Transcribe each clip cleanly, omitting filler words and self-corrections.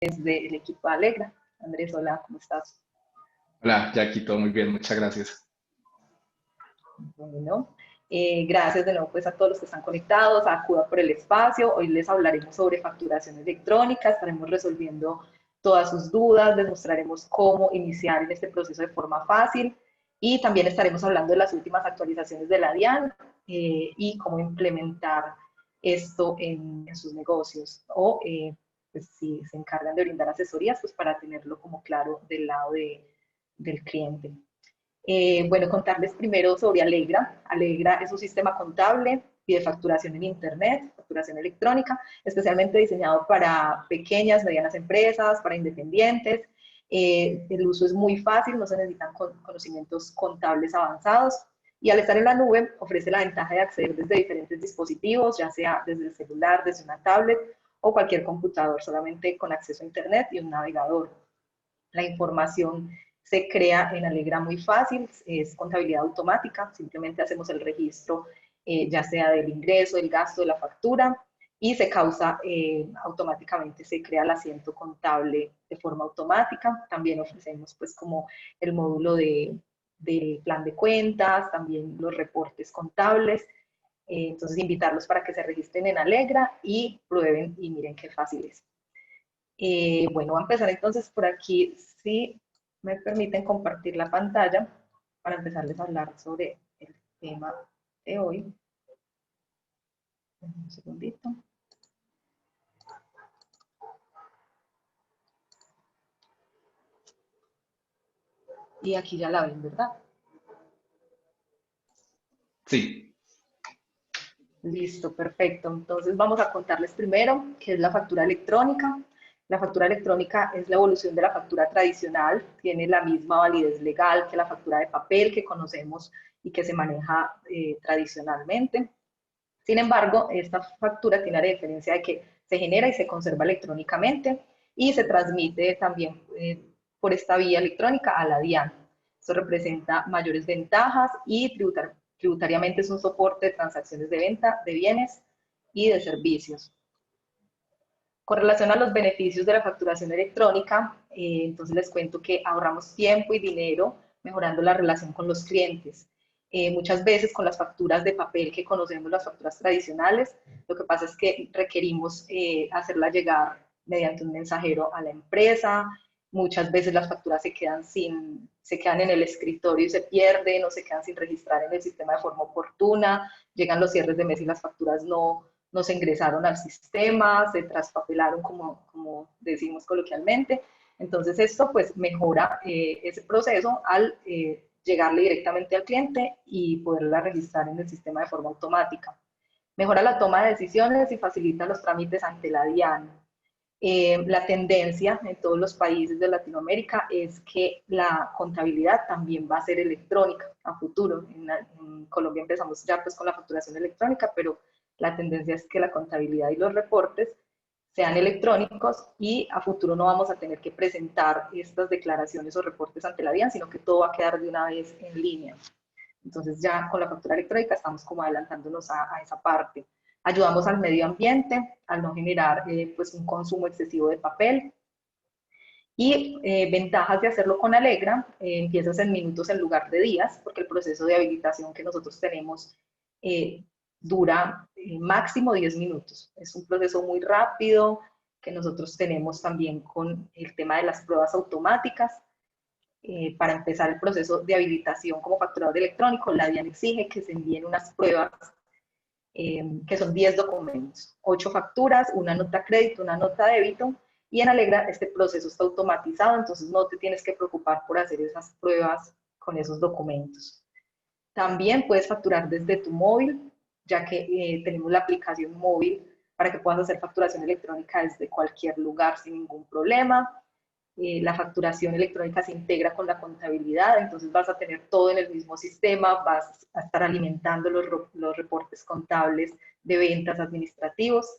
desde el equipo de Alegra. Andrés, hola, ¿cómo estás? Hola, Jackie, todo muy bien, muchas gracias. Bueno, gracias de nuevo pues, a todos los que están conectados, a Acuda por el espacio. Hoy les hablaremos sobre facturación electrónica, estaremos resolviendo todas sus dudas, les mostraremos cómo iniciar en este proceso de forma fácil y también estaremos hablando de las últimas actualizaciones de la DIAN y cómo implementar esto en sus negocios o pues, si se encargan de brindar asesorías, pues para tenerlo como claro del lado del cliente. Bueno, contarles primero sobre Alegra. Alegra es un sistema contable y de facturación en Internet, facturación electrónica, especialmente diseñado para pequeñas, medianas empresas, para independientes. El uso es muy fácil, no se necesitan conocimientos contables avanzados y al estar en la nube ofrece la ventaja de acceder desde diferentes dispositivos, ya sea desde el celular, desde una tablet o cualquier computador, solamente con acceso a Internet y un navegador. La información se crea en Alegra muy fácil, es contabilidad automática, simplemente hacemos el registro ya sea del ingreso, del gasto, de la factura y se causa automáticamente, se crea el asiento contable de forma automática. También ofrecemos pues como el módulo del plan de cuentas, también los reportes contables. Entonces invitarlos para que se registren en Alegra y prueben y miren qué fácil es. Bueno, voy a empezar entonces por aquí, si me permiten compartir la pantalla para empezarles a hablar sobre el tema de hoy. Un segundito. Y aquí ya la ven, ¿verdad? Sí, Listo, perfecto. Entonces vamos a contarles primero qué es la factura electrónica. La factura electrónica es la evolución de la factura tradicional, tiene la misma validez legal que la factura de papel que conocemos y que se maneja tradicionalmente. Sin embargo, esta factura tiene la diferencia de que se genera y se conserva electrónicamente y se transmite también por esta vía electrónica a la DIAN. Esto representa mayores ventajas y tributariamente es un soporte de transacciones de venta de bienes y de servicios. Con relación a los beneficios de la facturación electrónica, entonces les cuento que ahorramos tiempo y dinero mejorando la relación con los clientes. Muchas veces con las facturas de papel que conocemos, las facturas tradicionales, lo que pasa es que requerimos hacerla llegar mediante un mensajero a la empresa. Muchas veces las facturas se quedan en el escritorio y se pierden o se quedan sin registrar en el sistema de forma oportuna. Llegan los cierres de mes y las facturas no se ingresaron al sistema, se traspapelaron como decimos coloquialmente. Entonces esto pues mejora ese proceso al llegarle directamente al cliente y poderla registrar en el sistema de forma automática. Mejora la toma de decisiones y facilita los trámites ante la DIAN. La tendencia en todos los países de Latinoamérica es que la contabilidad también va a ser electrónica a futuro. En Colombia empezamos ya pues con la facturación electrónica, pero la tendencia es que la contabilidad y los reportes sean electrónicos y a futuro no vamos a tener que presentar estas declaraciones o reportes ante la DIAN, sino que todo va a quedar de una vez en línea. Entonces ya con la factura electrónica estamos como adelantándonos a esa parte. Ayudamos al medio ambiente al no generar pues un consumo excesivo de papel. Y ventajas de hacerlo con Alegra, empiezas en minutos en lugar de días, porque el proceso de habilitación que nosotros tenemos dura máximo 10 minutos. Es un proceso muy rápido que nosotros tenemos también con el tema de las pruebas automáticas. Para empezar el proceso de habilitación como facturador electrónico, la DIAN exige que se envíen unas pruebas que son 10 documentos, 8 facturas, una nota crédito, una nota débito, y en Alegra este proceso está automatizado, entonces no te tienes que preocupar por hacer esas pruebas con esos documentos. También puedes facturar desde tu móvil, ya que tenemos la aplicación móvil para que puedas hacer facturación electrónica desde cualquier lugar sin ningún problema. La facturación electrónica se integra con la contabilidad, entonces vas a tener todo en el mismo sistema, vas a estar alimentando los reportes contables de ventas administrativos.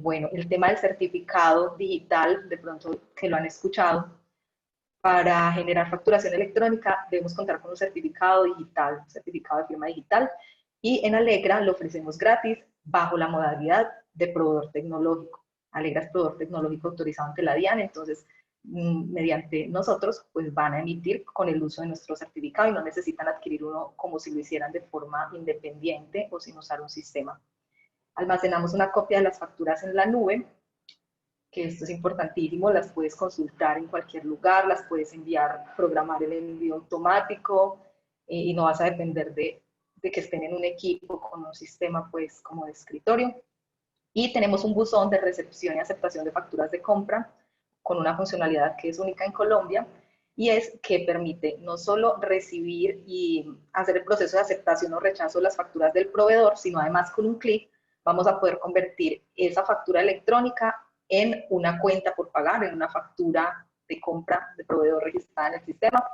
Bueno, el tema del certificado digital, de pronto que lo han escuchado, para generar facturación electrónica debemos contar con un certificado digital, un certificado de firma digital, y en Alegra lo ofrecemos gratis bajo la modalidad de proveedor tecnológico. Alegra es proveedor tecnológico autorizado ante la DIAN, entonces mediante nosotros pues van a emitir con el uso de nuestro certificado y no necesitan adquirir uno como si lo hicieran de forma independiente o sin usar un sistema. Almacenamos una copia de las facturas en la nube, que esto es importantísimo, las puedes consultar en cualquier lugar, las puedes enviar, programar el envío automático y no vas a depender de que estén en un equipo con un sistema pues como de escritorio. Y tenemos un buzón de recepción y aceptación de facturas de compra con una funcionalidad que es única en Colombia y es que permite no solo recibir y hacer el proceso de aceptación o rechazo de las facturas del proveedor, sino además con un clic vamos a poder convertir esa factura electrónica en una cuenta por pagar, en una factura de compra de proveedor registrada en el sistema.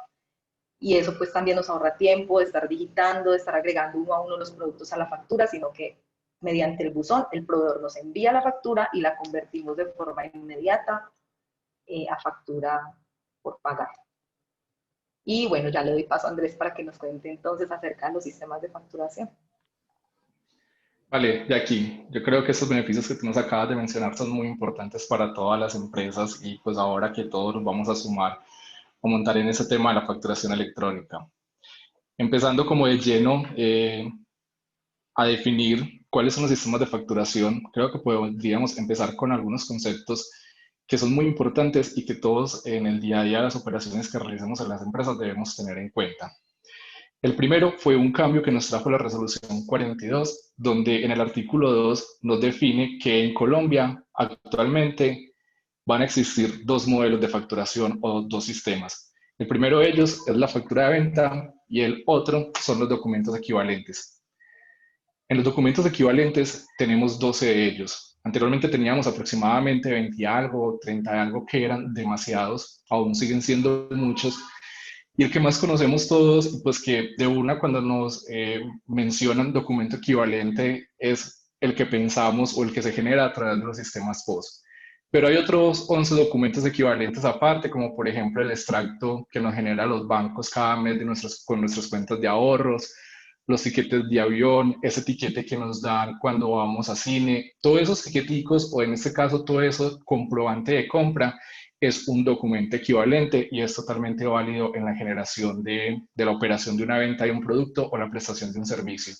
Y eso pues también nos ahorra tiempo de estar digitando, de estar agregando uno a uno los productos a la factura, sino que mediante el buzón el proveedor nos envía la factura y la convertimos de forma inmediata a factura por pagar. Y bueno, ya le doy paso a Andrés para que nos cuente entonces acerca de los sistemas de facturación. Vale, Jackie, yo creo que estos beneficios que tú nos acabas de mencionar son muy importantes para todas las empresas y pues ahora que todos nos vamos a sumar a montar en ese tema de la facturación electrónica. Empezando como de lleno a definir cuáles son los sistemas de facturación, creo que podríamos empezar con algunos conceptos que son muy importantes y que todos en el día a día de las operaciones que realizamos en las empresas debemos tener en cuenta. El primero fue un cambio que nos trajo la resolución 42, donde en el artículo 2 nos define que en Colombia actualmente van a existir dos modelos de facturación o dos sistemas. El primero de ellos es la factura de venta y el otro son los documentos equivalentes. En los documentos equivalentes tenemos 12 de ellos. Anteriormente teníamos aproximadamente 20 y algo, 30 y algo, que eran demasiados, aún siguen siendo muchos. Y el que más conocemos todos, pues que de una cuando nos mencionan documento equivalente es el que pensamos o el que se genera a través de los sistemas POS. Pero hay otros 11 documentos equivalentes aparte, como por ejemplo el extracto que nos genera los bancos cada mes con nuestras cuentas de ahorros, los tiquetes de avión, ese tiquete que nos dan cuando vamos a cine, todos esos tiqueticos o en este caso todo eso comprobante de compra es un documento equivalente y es totalmente válido en la generación de la operación de una venta de un producto o la prestación de un servicio.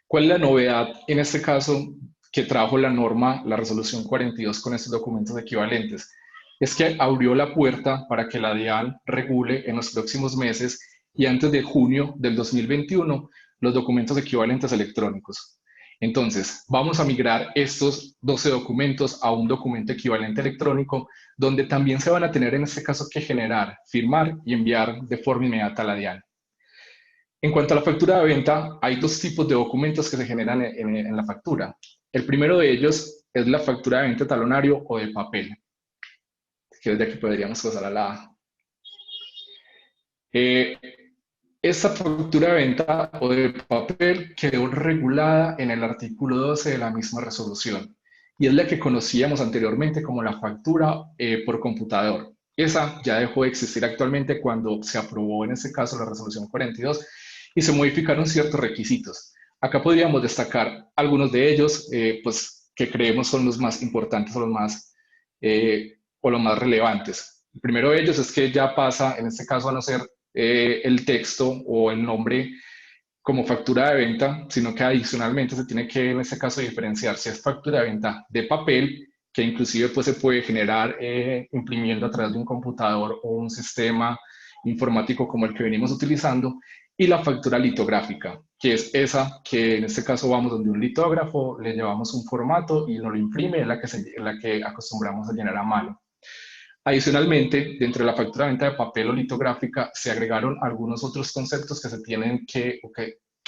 ¿Cuál es la novedad en este caso que trajo la norma, la resolución 42 con estos documentos equivalentes? Es que abrió la puerta para que la DIAN regule en los próximos meses y antes de junio del 2021 los documentos equivalentes electrónicos. Entonces, vamos a migrar estos 12 documentos a un documento equivalente electrónico, donde también se van a tener en este caso que generar, firmar y enviar de forma inmediata a la DIAN. En cuanto a la factura de venta, hay dos tipos de documentos que se generan en la factura. El primero de ellos es la factura de venta talonario o de papel, que desde aquí podríamos pasar a la... Esta factura de venta o de papel quedó regulada en el artículo 12 de la misma resolución y es la que conocíamos anteriormente como la factura por computador. Esa ya dejó de existir actualmente cuando se aprobó en este caso la resolución 42 y se modificaron ciertos requisitos. Acá podríamos destacar algunos de ellos, pues que creemos son los más importantes o los más relevantes. El primero de ellos es que ya pasa, en este caso, a no ser el texto o el nombre como factura de venta, sino que adicionalmente se tiene que, en este caso, diferenciar si es factura de venta de papel, que inclusive pues, se puede generar imprimiendo a través de un computador o un sistema informático como el que venimos utilizando, y la factura litográfica, que es esa que en este caso vamos donde un litógrafo, le llevamos un formato y nos lo imprime, es la que acostumbramos a llenar a mano. Adicionalmente, dentro de la factura de venta de papel o litográfica se agregaron algunos otros conceptos que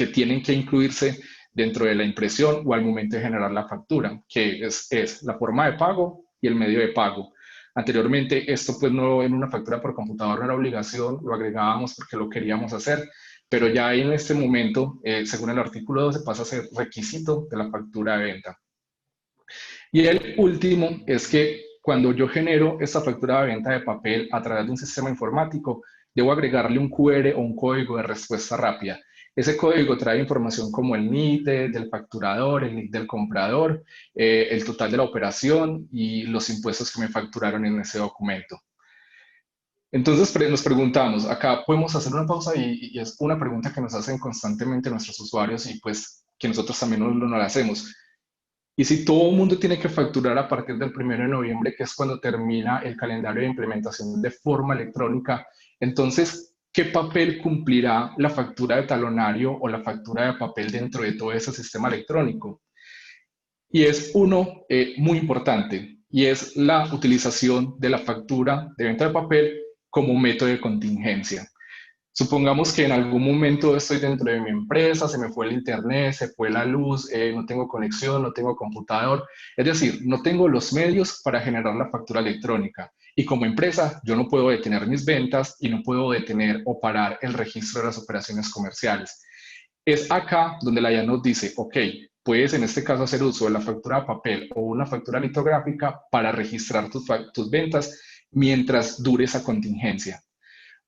tienen que incluirse dentro de la impresión o al momento de generar la factura, que es la forma de pago y el medio de pago. Anteriormente, esto pues no en una factura por computador no era obligación, lo agregábamos porque lo queríamos hacer, pero ya en este momento, según el artículo 12, pasa a ser requisito de la factura de venta. Y el último es que cuando yo genero esta factura de venta de papel a través de un sistema informático, debo agregarle un QR o un código de respuesta rápida, Ese código trae información como el NIT del facturador, el NIT del comprador, el total de la operación y los impuestos que me facturaron en ese documento. Entonces nos preguntamos, acá podemos hacer una pausa y es una pregunta que nos hacen constantemente nuestros usuarios y pues que nosotros también no la hacemos. Y si todo el mundo tiene que facturar a partir del 1 de noviembre, que es cuando termina el calendario de implementación de forma electrónica, entonces, ¿qué papel cumplirá la factura de talonario o la factura de papel dentro de todo ese sistema electrónico? Y es uno muy importante, y es la utilización de la factura de venta de papel como método de contingencia. Supongamos que en algún momento estoy dentro de mi empresa, se me fue el internet, se fue la luz, no tengo conexión, no tengo computador, es decir, no tengo los medios para generar la factura electrónica. Y como empresa, yo no puedo detener mis ventas y no puedo detener o parar el registro de las operaciones comerciales. Es acá donde la IA nos dice, ok, puedes en este caso hacer uso de la factura de papel o una factura litográfica para registrar tus ventas mientras dure esa contingencia.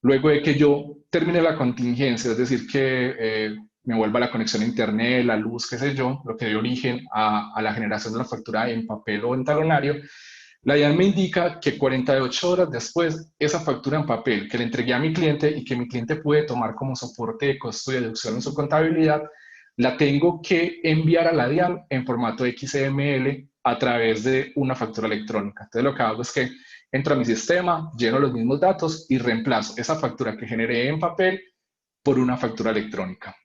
Luego de que yo termine la contingencia, es decir, que me vuelva la conexión a internet, la luz, qué sé yo, lo que dio origen a la generación de la factura en papel o en talonario, la IA me indica que 48 horas después, esa factura en papel que le entregué a mi cliente y que mi cliente puede tomar como soporte de costo y deducción en su contabilidad, la tengo que enviar a la DIAN en formato XML a través de una factura electrónica. Entonces lo que hago es que entro a mi sistema, lleno los mismos datos y reemplazo esa factura que generé en papel por una factura electrónica.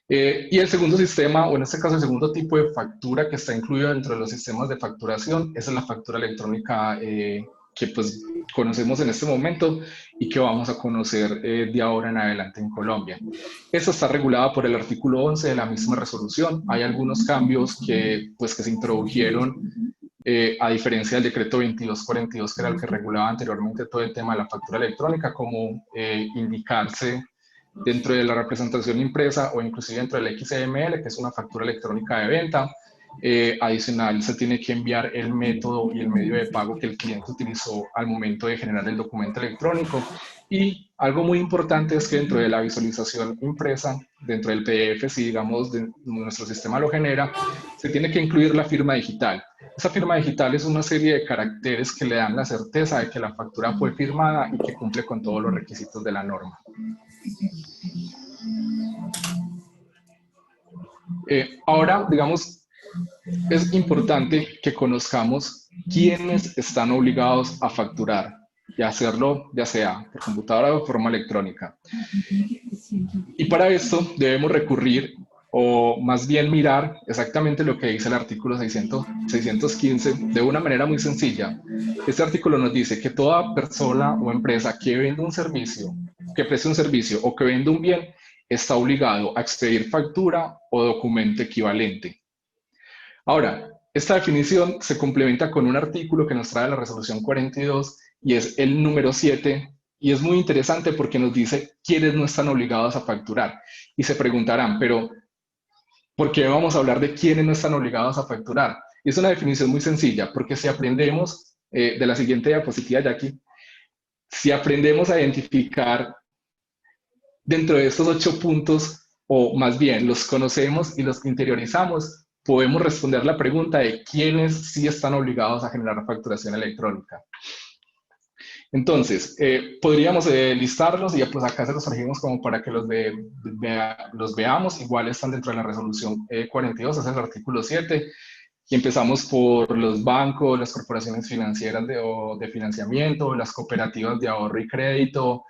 Y el segundo sistema, o en este caso el segundo tipo de factura que está incluido dentro de los sistemas de facturación, es la factura electrónica que pues conocemos en este momento y que vamos a conocer de ahora en adelante en Colombia. Esta está regulada por el artículo 11 de la misma resolución. Hay algunos cambios que se introdujeron a diferencia del decreto 2242, que era el que regulaba anteriormente todo el tema de la factura electrónica, como indicarse dentro de la representación impresa o inclusive dentro del XML, que es una factura electrónica de venta. Adicional, se tiene que enviar el método y el medio de pago que el cliente utilizó al momento de generar el documento electrónico. Y algo muy importante es que dentro de la visualización impresa, dentro del PDF, si digamos nuestro sistema lo genera, se tiene que incluir la firma digital. Esa firma digital es una serie de caracteres que le dan la certeza de que la factura fue firmada y que cumple con todos los requisitos de la norma. Ahora, digamos, es importante que conozcamos quiénes están obligados a facturar y hacerlo ya sea por computadora o de forma electrónica. Y para esto debemos recurrir o más bien mirar exactamente lo que dice el artículo 615 de una manera muy sencilla. Este artículo nos dice que toda persona o empresa que venda un servicio, que preste un servicio o que venda un bien está obligado a expedir factura o documento equivalente. Ahora, esta definición se complementa con un artículo que nos trae la resolución 42 y es el número 7, y es muy interesante porque nos dice quiénes no están obligados a facturar. Y se preguntarán, pero ¿por qué vamos a hablar de quiénes no están obligados a facturar? Y es una definición muy sencilla, porque si aprendemos, de la siguiente diapositiva, Jackie, si aprendemos a identificar dentro de estos 8 puntos, o más bien los conocemos y los interiorizamos, podemos responder la pregunta de quiénes sí están obligados a generar facturación electrónica. Entonces, podríamos listarlos y pues acá se los trajimos como para que los veamos. Igual están dentro de la resolución 42, es el artículo 7. Y empezamos por los bancos, las corporaciones financieras de financiamiento, las cooperativas de ahorro y crédito,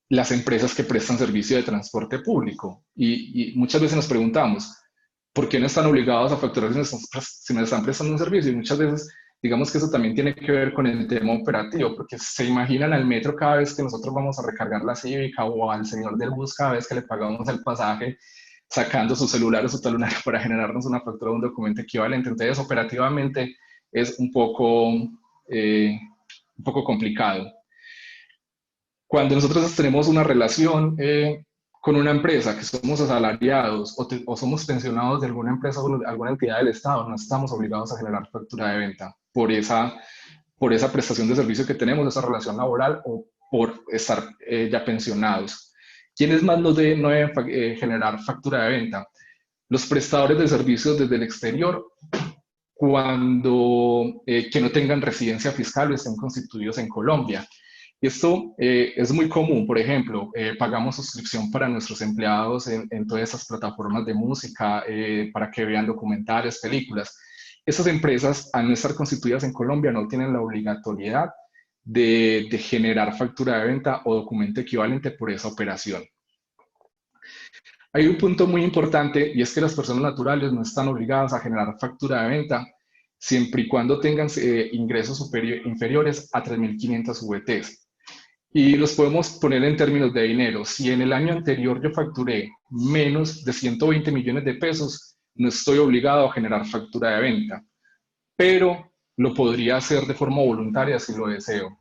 las empresas que prestan servicio de transporte público. Y muchas veces nos preguntamos, ¿por qué no están obligados a facturar si nos están prestando un servicio? Y muchas veces, digamos que eso también tiene que ver con el tema operativo, porque se imaginan al metro cada vez que nosotros vamos a recargar la cívica o al señor del bus cada vez que le pagamos el pasaje, sacando su celular o su talonario para generarnos una factura o un documento equivalente. Entonces, operativamente es un poco complicado. Cuando nosotros tenemos una relación con una empresa, que somos asalariados o somos pensionados de alguna empresa o de alguna entidad del Estado, no estamos obligados a generar factura de venta por esa prestación de servicio que tenemos, esa relación laboral o por estar ya pensionados. ¿Quiénes más no deben generar factura de venta? Los prestadores de servicios desde el exterior cuando que no tengan residencia fiscal o estén constituidos en Colombia. Y esto es muy común, por ejemplo, pagamos suscripción para nuestros empleados en todas esas plataformas de música para que vean documentales, películas. Esas empresas, al no estar constituidas en Colombia, no tienen la obligatoriedad de generar factura de venta o documento equivalente por esa operación. Hay un punto muy importante y es que las personas naturales no están obligadas a generar factura de venta siempre y cuando tengan ingresos inferiores a 3.500 VTs. Y los podemos poner en términos de dinero. Si en el año anterior yo facturé menos de 120 millones de pesos, no estoy obligado a generar factura de venta, pero lo podría hacer de forma voluntaria si lo deseo.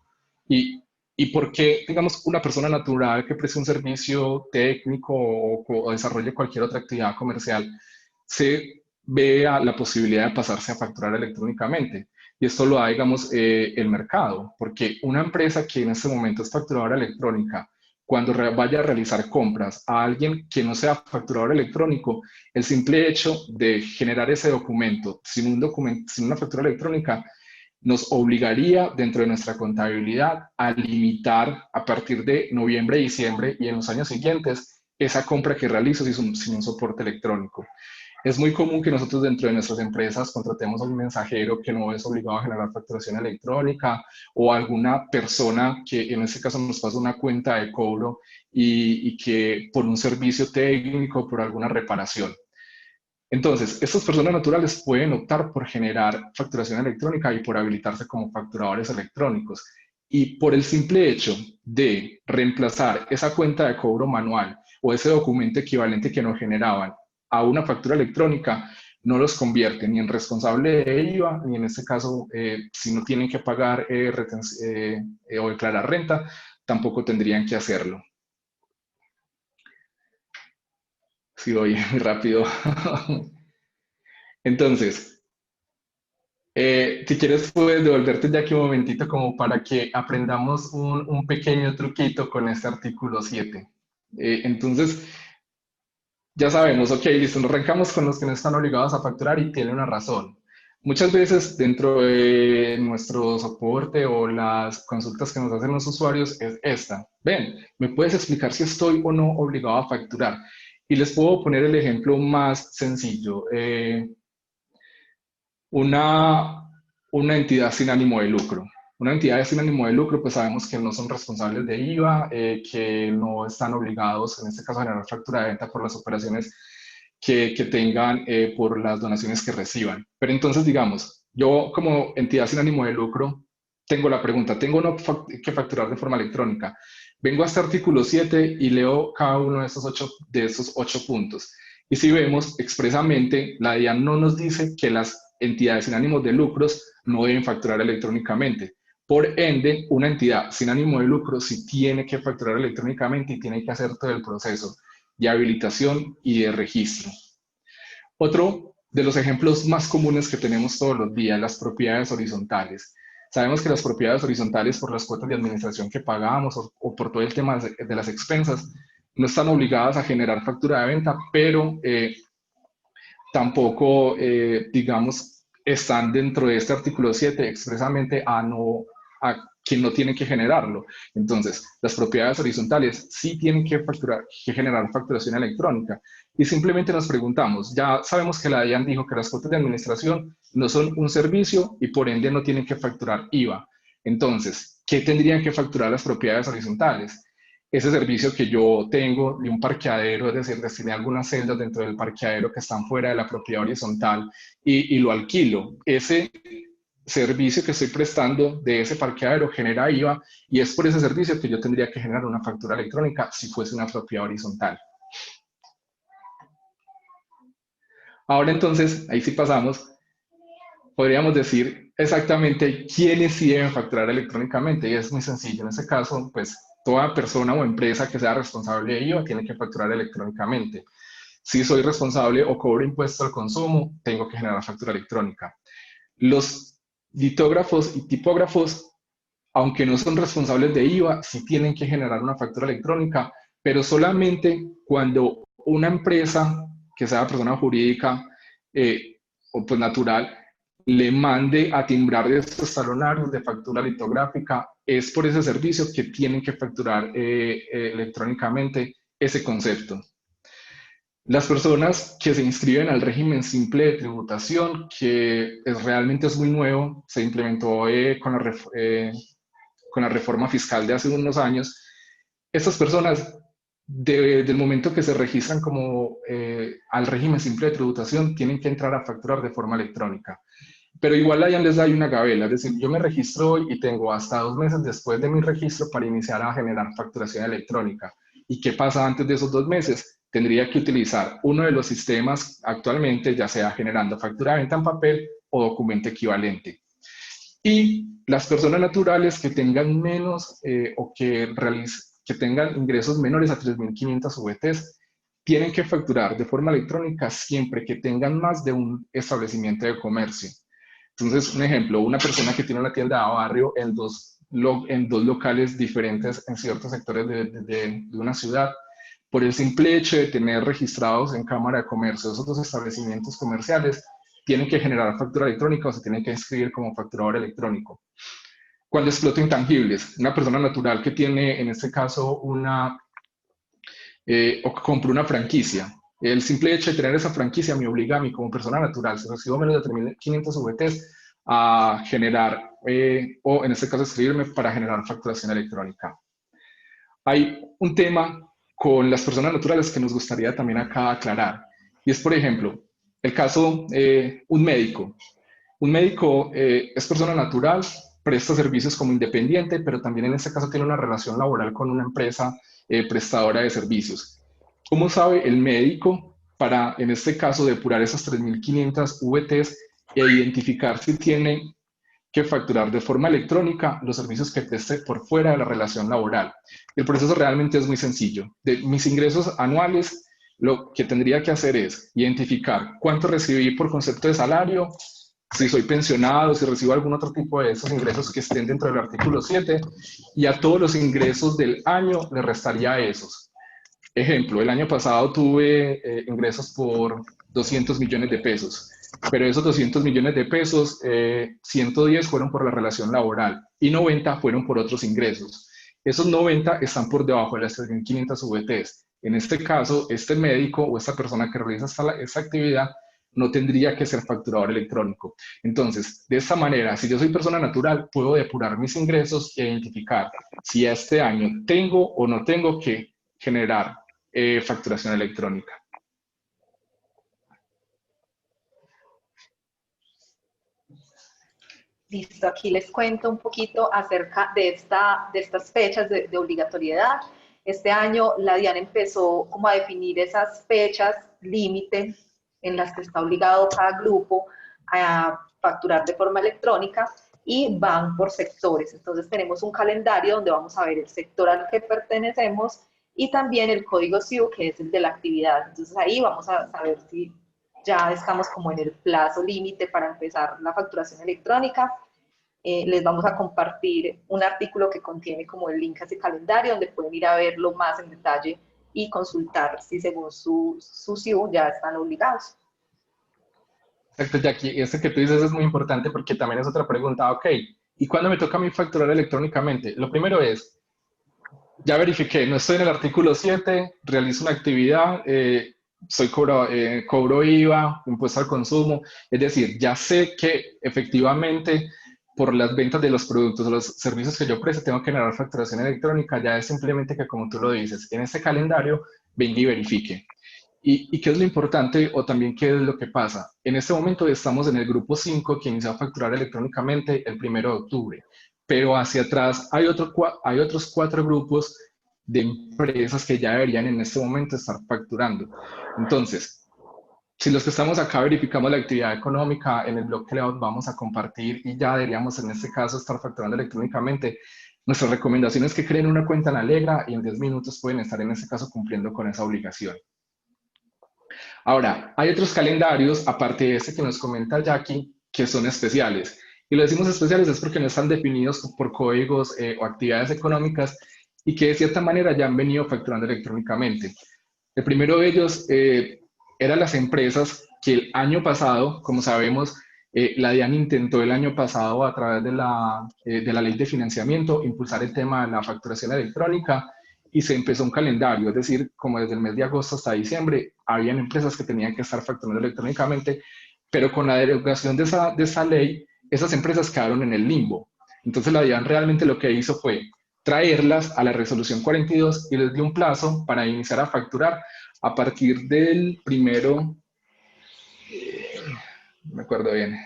Y, y por qué, digamos, una persona natural que preste un servicio técnico o desarrolle cualquier otra actividad comercial se vea la posibilidad de pasarse a facturar electrónicamente. Y esto lo da, digamos, el mercado, porque una empresa que en este momento es facturadora electrónica, cuando vaya a realizar compras a alguien que no sea facturador electrónico, el simple hecho de generar ese documento sin una factura electrónica nos obligaría dentro de nuestra contabilidad a limitar a partir de noviembre, diciembre y en los años siguientes esa compra que realizo sin un soporte electrónico. Es muy común que nosotros dentro de nuestras empresas contratemos a un mensajero que no es obligado a generar facturación electrónica o alguna persona que en este caso nos pasa una cuenta de cobro y que por un servicio técnico, por alguna reparación. Entonces, estas personas naturales pueden optar por generar facturación electrónica y por habilitarse como facturadores electrónicos. Y por el simple hecho de reemplazar esa cuenta de cobro manual o ese documento equivalente que nos generaban a una factura electrónica, no los convierte ni en responsable de IVA, ni en este caso, si no tienen que pagar o declarar renta, tampoco tendrían que hacerlo. Sí, voy muy rápido. Entonces, si quieres, puedes devolverte ya aquí un momentito como para que aprendamos un pequeño truquito con este artículo 7. Entonces, ya sabemos, ok, listo, nos arrancamos con los que no están obligados a facturar y tienen una razón. Muchas veces dentro de nuestro soporte o las consultas que nos hacen los usuarios es esta. Ven, ¿me puedes explicar si estoy o no obligado a facturar? Y les puedo poner el ejemplo más sencillo. Una, una entidad sin ánimo de lucro. Una entidad sin ánimo de lucro, pues sabemos que no son responsables de IVA, que no están obligados, en este caso, a generar factura de venta por las operaciones que tengan por las donaciones que reciban. Pero entonces, digamos, yo como entidad sin ánimo de lucro, tengo la pregunta, ¿tengo no que facturar de forma electrónica? Vengo a este artículo 7 y leo cada uno de esos 8 puntos. Y si vemos expresamente, la DIAN no nos dice que las entidades sin ánimos de lucros no deben facturar electrónicamente. Por ende, una entidad sin ánimo de lucro sí tiene que facturar electrónicamente y tiene que hacer todo el proceso de habilitación y de registro. Otro de los ejemplos más comunes que tenemos todos los días, las propiedades horizontales. Sabemos que las propiedades horizontales, por las cuotas de administración que pagamos o por todo el tema de las expensas, no están obligadas a generar factura de venta, pero tampoco, digamos, están dentro de este artículo 7 expresamente a quien no tiene que generarlo. Entonces, las propiedades horizontales sí tienen que generar facturación electrónica. Y simplemente nos preguntamos, ya sabemos que la DIAN dijo que las cuotas de administración no son un servicio y por ende no tienen que facturar IVA. Entonces, ¿qué tendrían que facturar las propiedades horizontales? Ese servicio que yo tengo de un parqueadero, es decir, destiné algunas celdas dentro del parqueadero que están fuera de la propiedad horizontal y lo alquilo. Ese servicio que estoy prestando de ese parqueadero genera IVA y es por ese servicio que yo tendría que generar una factura electrónica si fuese una propiedad horizontal. Ahora entonces, ahí sí pasamos, podríamos decir exactamente quiénes sí deben facturar electrónicamente y es muy sencillo. En este caso, pues toda persona o empresa que sea responsable de IVA tiene que facturar electrónicamente. Si soy responsable o cobro impuesto al consumo, tengo que generar factura electrónica. Los litógrafos y tipógrafos, aunque no son responsables de IVA, sí tienen que generar una factura electrónica, pero solamente cuando una empresa, que sea persona jurídica o pues natural, le mande a timbrar estos talonarios de factura litográfica, es por ese servicio que tienen que facturar electrónicamente ese concepto. Las personas que se inscriben al régimen simple de tributación, que realmente es muy nuevo, se implementó con la reforma fiscal de hace unos años, estas personas, del momento que se registran como al régimen simple de tributación, tienen que entrar a facturar de forma electrónica. Pero igual ahí les da una gabela, es decir, yo me registro hoy y tengo hasta 2 meses después de mi registro para iniciar a generar facturación electrónica. ¿Y qué pasa antes de esos 2 meses? Tendría que utilizar uno de los sistemas actualmente, ya sea generando factura de venta en papel o documento equivalente. Y las personas naturales que tengan menos o que tengan ingresos menores a 3.500 VTs tienen que facturar de forma electrónica siempre que tengan más de un establecimiento de comercio. Entonces, un ejemplo, una persona que tiene una tienda de barrio en dos locales diferentes en ciertos sectores de una ciudad, por el simple hecho de tener registrados en Cámara de Comercio esos dos establecimientos comerciales, tienen que generar factura electrónica o se tienen que inscribir como facturador electrónico. Cuando exploto intangibles, una persona natural que tiene, en este caso, o que compró una franquicia, el simple hecho de tener esa franquicia me obliga a mí como persona natural, si recibo menos de 3.500 VTs, a generar, o en este caso escribirme para generar facturación electrónica. Hay un tema con las personas naturales que nos gustaría también acá aclarar, y es, por ejemplo, el caso, un médico. Un médico es persona natural, presta servicios como independiente, pero también en este caso tiene una relación laboral con una empresa prestadora de servicios. ¿Cómo sabe el médico para, en este caso, depurar esas 3.500 VTs e identificar si tiene que facturar de forma electrónica los servicios que preste por fuera de la relación laboral? El proceso realmente es muy sencillo. De mis ingresos anuales, lo que tendría que hacer es identificar cuánto recibí por concepto de salario, si soy pensionado, si recibo algún otro tipo de esos ingresos que estén dentro del artículo 7, y a todos los ingresos del año le restaría esos. Ejemplo, el año pasado tuve ingresos por 200 millones de pesos, pero esos 200 millones de pesos, 110 fueron por la relación laboral y 90 fueron por otros ingresos. Esos 90 están por debajo de las 3.500 VTs. En este caso, este médico o esta persona que realiza esta actividad no tendría que ser facturador electrónico. Entonces, de esta manera, si yo soy persona natural, puedo depurar mis ingresos e identificar si este año tengo o no tengo que generar facturación electrónica. Listo, aquí les cuento un poquito acerca de estas fechas de obligatoriedad. Este año la DIAN empezó como a definir esas fechas límite en las que está obligado cada grupo a facturar de forma electrónica y van por sectores. Entonces tenemos un calendario donde vamos a ver el sector al que pertenecemos y también el código SIU, que es el de la actividad. Entonces ahí vamos a saber si ya estamos como en el plazo límite para empezar la facturación electrónica. Les vamos a compartir un artículo que contiene como el link a ese calendario donde pueden ir a verlo más en detalle y consultar si según su SIU ya están obligados. Exacto, Jackie, eso que tú dices es muy importante porque también es otra pregunta. Ok, ¿y cuándo me toca a mí facturar electrónicamente? Lo primero es, ya verifiqué, no estoy en el artículo 7, realizo una actividad, cobro IVA, impuesto al consumo, es decir, ya sé que efectivamente por las ventas de los productos o los servicios que yo presto tengo que generar facturación electrónica, ya es simplemente que, como tú lo dices, en ese calendario venga y verifique. ¿Y qué es lo importante o también qué es lo que pasa? En este momento estamos en el grupo 5 que inició a facturar electrónicamente el 1 de octubre, pero hacia atrás hay otros 4 grupos de empresas que ya deberían en este momento estar facturando. Entonces, si los que estamos acá verificamos la actividad económica, en el blog que le vamos a compartir y ya deberíamos en este caso estar facturando electrónicamente, nuestra recomendación es que creen una cuenta en Alegra y en 10 minutos pueden estar en este caso cumpliendo con esa obligación. Ahora, hay otros calendarios, aparte de este que nos comenta Jackie, que son especiales. Y lo decimos especiales es porque no están definidos por códigos o actividades económicas y que de cierta manera ya han venido facturando electrónicamente. El primero de ellos eran las empresas que el año pasado, como sabemos, la DIAN intentó el año pasado a través de la ley de financiamiento impulsar el tema de la facturación electrónica y se empezó un calendario, es decir, como desde el mes de agosto hasta diciembre, habían empresas que tenían que estar facturando electrónicamente, pero con la derogación de esa ley, esas empresas quedaron en el limbo. Entonces la DIAN realmente lo que hizo fue traerlas a la resolución 42 y les dio un plazo para iniciar a facturar a partir del primero, no me acuerdo bien,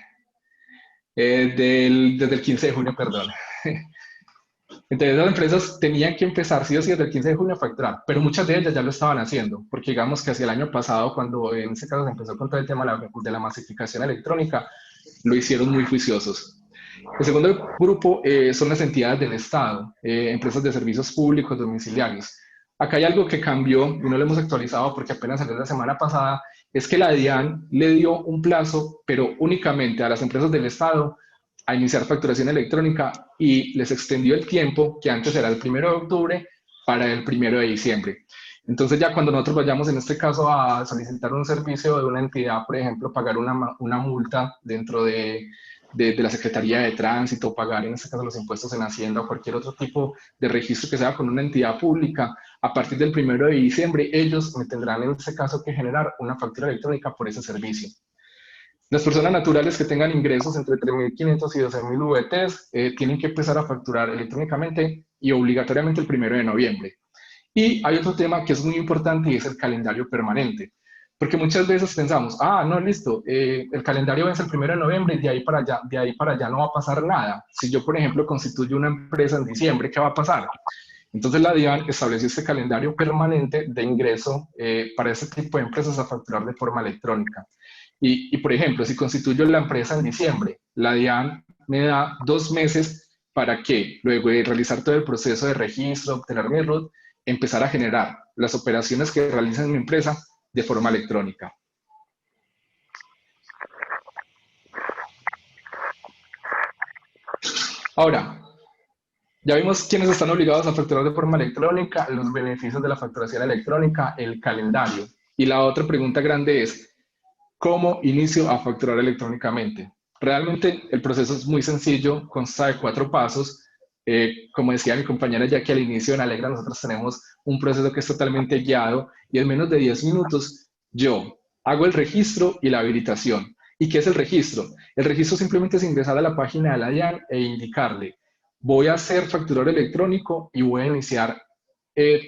desde el 15 de junio, perdón. Entonces las empresas tenían que empezar sí o sí desde el 15 de junio a facturar, pero muchas de ellas ya lo estaban haciendo, porque digamos que hacia el año pasado, cuando en ese caso se empezó con todo el tema de la masificación electrónica, lo hicieron muy juiciosos. El segundo grupo son las entidades del Estado, empresas de servicios públicos domiciliarios. Acá hay algo que cambió y no lo hemos actualizado porque apenas salió la semana pasada, es que la DIAN le dio un plazo, pero únicamente a las empresas del Estado, a iniciar facturación electrónica y les extendió el tiempo, que antes era el 1 de octubre, para el 1 de diciembre. Entonces ya cuando nosotros vayamos en este caso a solicitar un servicio de una entidad, por ejemplo, pagar una multa dentro de la Secretaría de Tránsito, pagar en este caso los impuestos en Hacienda o cualquier otro tipo de registro que sea con una entidad pública, a partir del 1 de diciembre ellos me tendrán en este caso que generar una factura electrónica por ese servicio. Las personas naturales que tengan ingresos entre 3.500 y 12.000 VTs tienen que empezar a facturar electrónicamente y obligatoriamente el 1 de noviembre. Y hay otro tema que es muy importante y es el calendario permanente. Porque muchas veces pensamos, no, listo, el calendario vence el 1 de noviembre y de ahí para allá no va a pasar nada. Si yo, por ejemplo, constituyo una empresa en diciembre, ¿qué va a pasar? Entonces la DIAN estableció este calendario permanente de ingreso para ese tipo de empresas a facturar de forma electrónica. Y, por ejemplo, si constituyo la empresa en diciembre, la DIAN me da 2 meses para que, luego de realizar todo el proceso de registro, obtener mi RUT, empezar a generar las operaciones que realiza mi empresa de forma electrónica. Ahora, ya vimos quiénes están obligados a facturar de forma electrónica, los beneficios de la facturación electrónica, el calendario. Y la otra pregunta grande es, ¿cómo inicio a facturar electrónicamente? Realmente el proceso es muy sencillo, consta de 4 pasos. Como decía mi compañera Jackie al inicio en Alegra, nosotros tenemos un proceso que es totalmente guiado y en menos de 10 minutos yo hago el registro y la habilitación. ¿Y qué es el registro? El registro simplemente es ingresar a la página de la DIAN e indicarle, voy a hacer facturador electrónico y voy a iniciar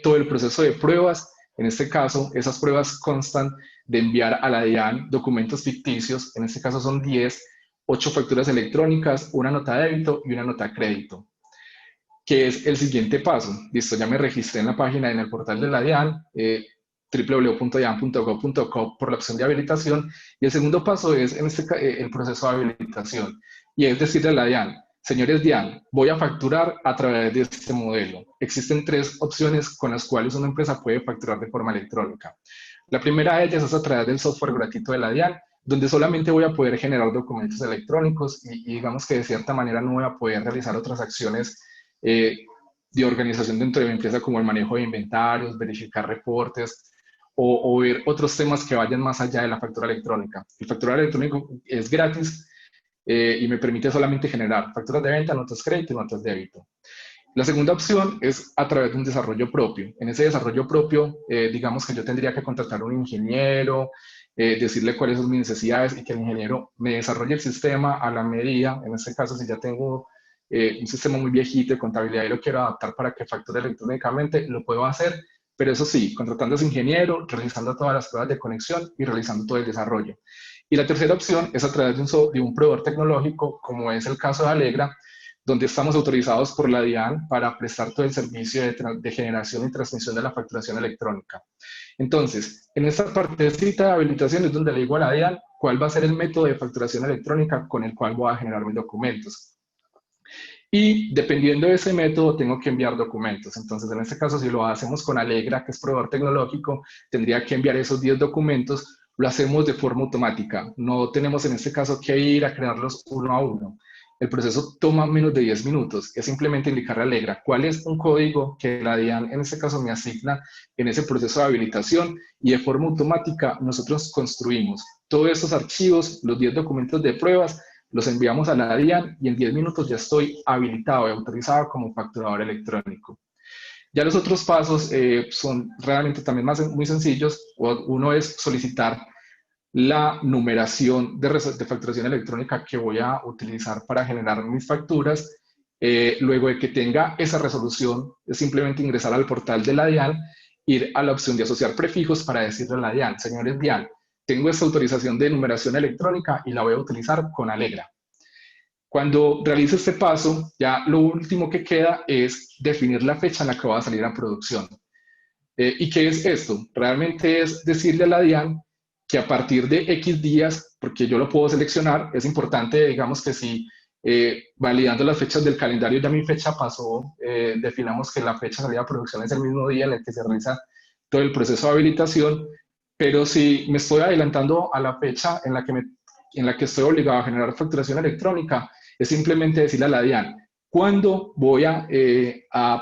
todo el proceso de pruebas. En este caso, esas pruebas constan de enviar a la DIAN documentos ficticios, en este caso son 10, 8 facturas electrónicas, una nota de débito y una nota de crédito. ¿Qué es el siguiente paso? Listo, ya me registré en la página, en el portal de la DIAN, www.dian.gov.co por la opción de habilitación, y el segundo paso es el proceso de habilitación, y es decirle a la DIAN, señores DIAN, voy a facturar a través de este modelo. Existen 3 opciones con las cuales una empresa puede facturar de forma electrónica. La primera de ellas es a través del software gratuito de la DIAN, donde solamente voy a poder generar documentos electrónicos y digamos que de cierta manera no voy a poder realizar otras acciones de organización dentro de mi empresa como el manejo de inventarios, verificar reportes o ver otros temas que vayan más allá de la factura electrónica. El facturar electrónico es gratis y me permite solamente generar facturas de venta, notas de crédito y notas de débito. La segunda opción es a través de un desarrollo propio. En ese desarrollo propio, digamos que yo tendría que contratar a un ingeniero, decirle cuáles son mis necesidades y que el ingeniero me desarrolle el sistema a la medida. En este caso, si ya tengo un sistema muy viejito de contabilidad y lo quiero adaptar para que facture electrónicamente, lo puedo hacer, pero eso sí, contratando a ese ingeniero, realizando todas las pruebas de conexión y realizando todo el desarrollo. Y la tercera opción es a través de un proveedor tecnológico, como es el caso de Alegra, donde estamos autorizados por la DIAN para prestar todo el servicio de generación y transmisión de la facturación electrónica. Entonces, en esta partecita de habilitación es donde le digo a la DIAN cuál va a ser el método de facturación electrónica con el cual voy a generar mis documentos. Y dependiendo de ese método, tengo que enviar documentos. Entonces, en este caso, si lo hacemos con Alegra, que es proveedor tecnológico, tendría que enviar esos 10 documentos. Lo hacemos de forma automática. No tenemos en este caso que ir a crearlos uno a uno. el proceso toma menos de 10 minutos. Es simplemente indicarle a Alegra cuál es un código que la DIAN en este caso me asigna en ese proceso de habilitación, y de forma automática nosotros construimos todos esos archivos, los 10 documentos de pruebas, los enviamos a la DIAN y en 10 minutos ya estoy habilitado y autorizado como facturador electrónico. Ya los otros pasos son realmente también muy sencillos. Uno es solicitar la numeración de facturación electrónica que voy a utilizar para generar mis facturas. Luego de que tenga esa resolución, es simplemente ingresar al portal de la DIAN, ir a la opción de asociar prefijos para decirle a la DIAN, señores DIAN, tengo esta autorización de numeración electrónica y la voy a utilizar con Alegra. Cuando realice este paso, ya lo último que queda es definir la fecha en la que va a salir a producción. ¿Y qué es esto? Realmente es decirle a la DIAN que a partir de X días, porque yo lo puedo seleccionar, es importante, digamos que si validando las fechas del calendario ya mi fecha pasó, definamos que la fecha de salida a producción es el mismo día en el que se realiza todo el proceso de habilitación, pero si me estoy adelantando a la fecha en la que estoy obligado a generar facturación electrónica, es simplemente decirle a la DIAN, ¿cuándo voy a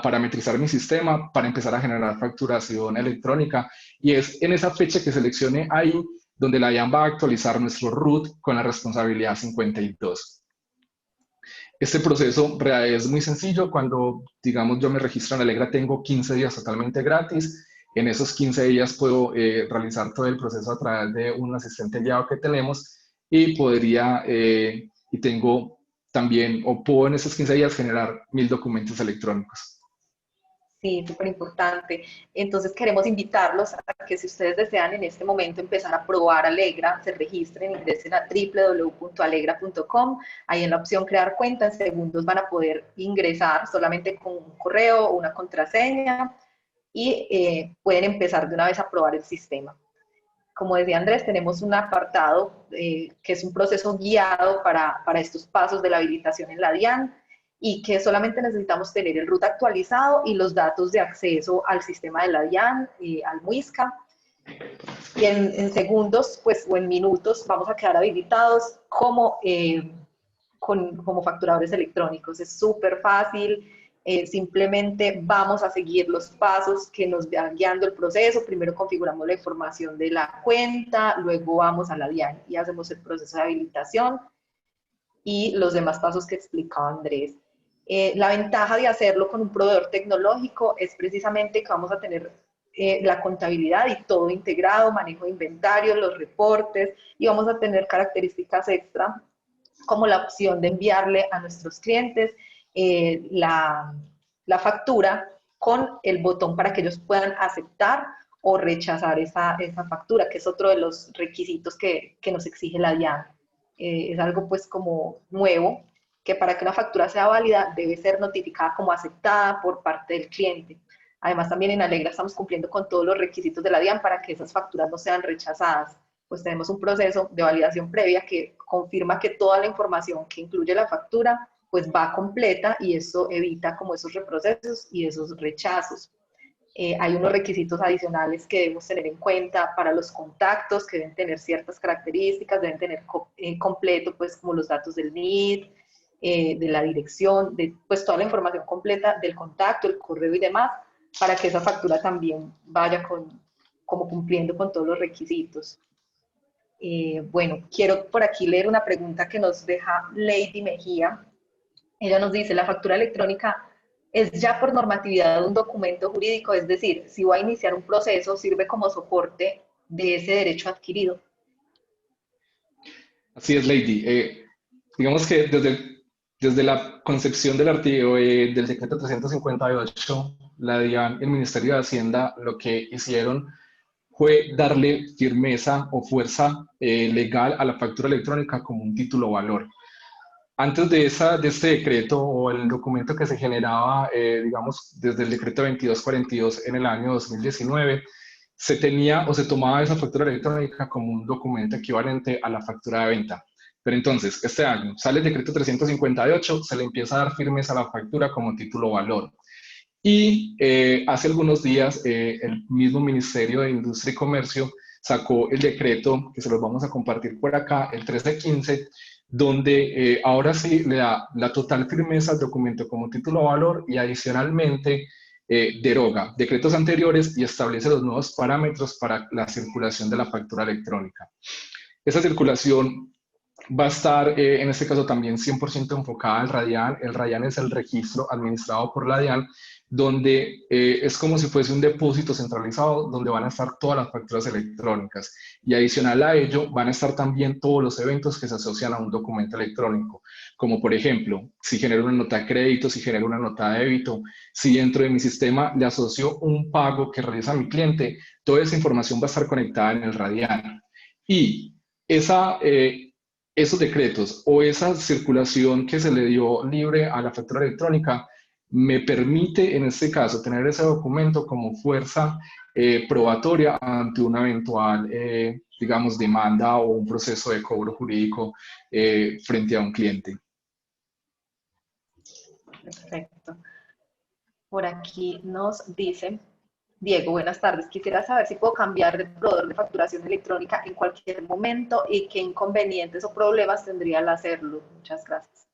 parametrizar mi sistema para empezar a generar facturación electrónica? Y es en esa fecha que seleccione ahí donde la DIAN va a actualizar nuestro RUT con la responsabilidad 52. Este proceso es muy sencillo. Cuando, digamos, yo me registro en Alegra, tengo 15 días totalmente gratis. En esos 15 días puedo realizar todo el proceso a través de un asistente guiado que tenemos, y tengo también, o puedo en esos 15 días generar 1000 documentos electrónicos. Sí, súper importante. Entonces queremos invitarlos a que si ustedes desean en este momento empezar a probar Alegra, se registren, ingresen a www.alegra.com. Ahí en la opción crear cuenta, en segundos van a poder ingresar solamente con un correo o una contraseña, y pueden empezar de una vez a probar el sistema. Como decía Andrés, tenemos un apartado que es un proceso guiado para estos pasos de la habilitación en la DIAN, y que solamente necesitamos tener el RUT actualizado y los datos de acceso al sistema de la DIAN, al MUISCA, y en segundos pues, o en minutos vamos a quedar habilitados como facturadores electrónicos. Es súper fácil. Simplemente vamos a seguir los pasos que nos van guiando el proceso. Primero configuramos la información de la cuenta, luego vamos a la DIAN y hacemos el proceso de habilitación y los demás pasos que explicaba Andrés. La ventaja de hacerlo con un proveedor tecnológico es precisamente que vamos a tener la contabilidad y todo integrado, manejo de inventario, los reportes, y vamos a tener características extra como la opción de enviarle a nuestros clientes la factura con el botón para que ellos puedan aceptar o rechazar esa factura, que es otro de los requisitos que nos exige la DIAN. Es algo pues como nuevo, que para que una factura sea válida debe ser notificada como aceptada por parte del cliente. Además, también en Alegra estamos cumpliendo con todos los requisitos de la DIAN para que esas facturas no sean rechazadas. Pues tenemos un proceso de validación previa que confirma que toda la información que incluye la factura pues va completa, y eso evita como esos reprocesos y esos rechazos. Hay unos requisitos adicionales que debemos tener en cuenta para los contactos, que deben tener ciertas características, deben tener completo pues como los datos del NID, de la dirección, de pues toda la información completa del contacto, el correo y demás, para que esa factura también vaya como cumpliendo con todos los requisitos. Bueno, quiero por aquí leer una pregunta que nos deja Lady Mejía. Ella nos dice, ¿la factura electrónica es ya por normatividad un documento jurídico? Es decir, si voy a iniciar un proceso, ¿sirve como soporte de ese derecho adquirido? Así es, Lady. Digamos que desde la concepción del artículo del decreto 358, la DIAN y el Ministerio de Hacienda lo que hicieron fue darle firmeza o fuerza legal a la factura electrónica como un título valor. Antes de este decreto, o el documento que se generaba, digamos, desde el decreto 2242 en el año 2019, se tenía o se tomaba esa factura electrónica como un documento equivalente a la factura de venta. Pero entonces, este año sale el decreto 358, se le empieza a dar firmeza a la factura como título valor. Y hace algunos días el mismo Ministerio de Industria y Comercio sacó el decreto, que se los vamos a compartir por acá, el 1315, donde ahora sí le da la total firmeza al documento como título o valor y adicionalmente deroga decretos anteriores y establece los nuevos parámetros para la circulación de la factura electrónica. Esa circulación va a estar, en este caso, también 100% enfocada al Radian. El Radian es el registro administrado por la DIAN, donde es como si fuese un depósito centralizado donde van a estar todas las facturas electrónicas. Y adicional a ello, van a estar también todos los eventos que se asocian a un documento electrónico, como por ejemplo, si genero una nota de crédito, si genero una nota de débito, si dentro de mi sistema le asocio un pago que realiza mi cliente, toda esa información va a estar conectada en el Radian. Y esa, esos decretos o esa circulación que se le dio libre a la factura electrónica me permite, en este caso, tener ese documento como fuerza probatoria ante una eventual, digamos, demanda o un proceso de cobro jurídico frente a un cliente. Perfecto. Por aquí nos dice Diego, buenas tardes. Quisiera saber si puedo cambiar de proveedor de facturación electrónica en cualquier momento y qué inconvenientes o problemas tendría al hacerlo. Muchas gracias.